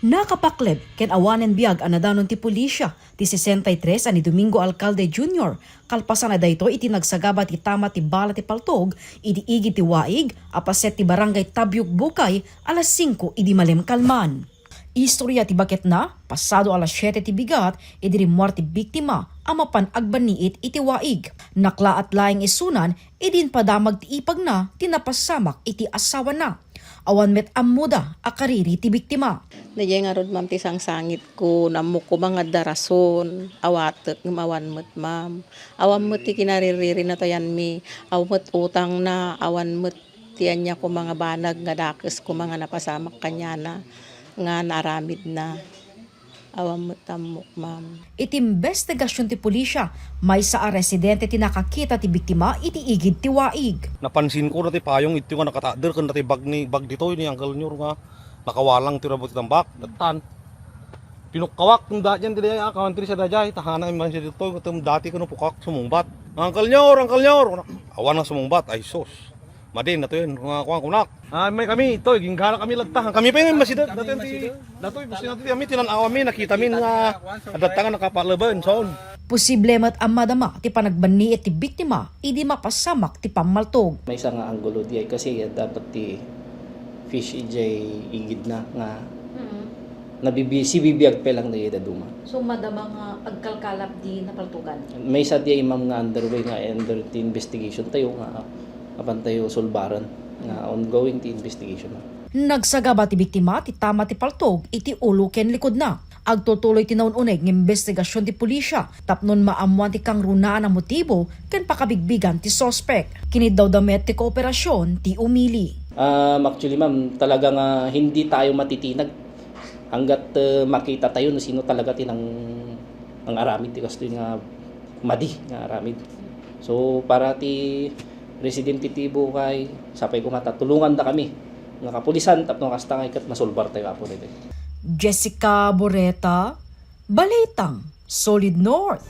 Nakapakleb ken awanen biag anadanon ti pulisya ti 63 ani Domingo Alcalde Jr. Kalpasan na dayto iti nagsagaba ti tama ti bala ti paltog idi igi ti waig apaset ti barangay Tabyog Bukay alas 5 idi malem kalman. Istorya ti baket na pasado alas 7 ti bigat idi rimwar ti biktima amapan agbaniit iti waig. Nakla at laing isunan idin padamag ti ipag na tinapasamak iti asawa na. Awan met amuda akariri ti biktima. Nadya nga rod ma'am ti sangit ko, namuk ko mga darason, awatek ng awan met ma'am. Awan met ti kinariririn na tayan mi, awan met utang na, awan met tiyan niya ko mga banag nga dakes ko mga napasamak kanya na, nga naramid na. Awan met amuk ma'am. Iti investigasyon ti pulisya, may sa residente ti nakakita ti biktima iti igid ti waig. Napansin ko na ti payong iti nga nakatader kan dati bag dito ni Uncle Nyor nga nakawalang ti rabot tambak datan. Pinukawak tum dadyan ti daya country sa dajay tahana man siya dito tum dati kuno pukak sumungbat. Uncle Nyor, awan na sumungbat ay sos. Madin na to yun, kuha kunak. May kami, ito, ginggana kami lagtahan. Kami pa yun, masidad. Datoy, masidad kami, tinanaw kami, nakita mi nga adatangan nakapalaban, soon. Posible mat amadama ti panagbanni ti biktima, idi mapasamak ti pamaltog. May isa nga anggulo di ay kasi dapat ti fish ijay igid na nga si bibiyag pa lang na duma. So madama nga agkalkalap di napaltugan. May isa di ay imam nga underway nga under the investigation tayo nga apan tayo sulbaran nga ongoing ti investigation. Nagsagaba ti biktima ti tama ti paltog iti ulo ken likod na. Agtutuloy ti naununeg ng investigasyon ti pulisya tapnon maamuan ti kang runaan ang motibo ken pakabigbigan ti sospek. Kinid daw damet ti kooperasyon ti umili. Actually ma'am, talagang hindi tayo matitinag hanggat makita tayo na sino talaga tinang ang aramid ti kasto nga madi nga aramid. So para ti residente ti Bukay, sapay ko matatulungan da kami nga kapulisan tapno kasta nga ikat masulbar tayo apo dito. Jessica Boreta, Balitang, Solid North.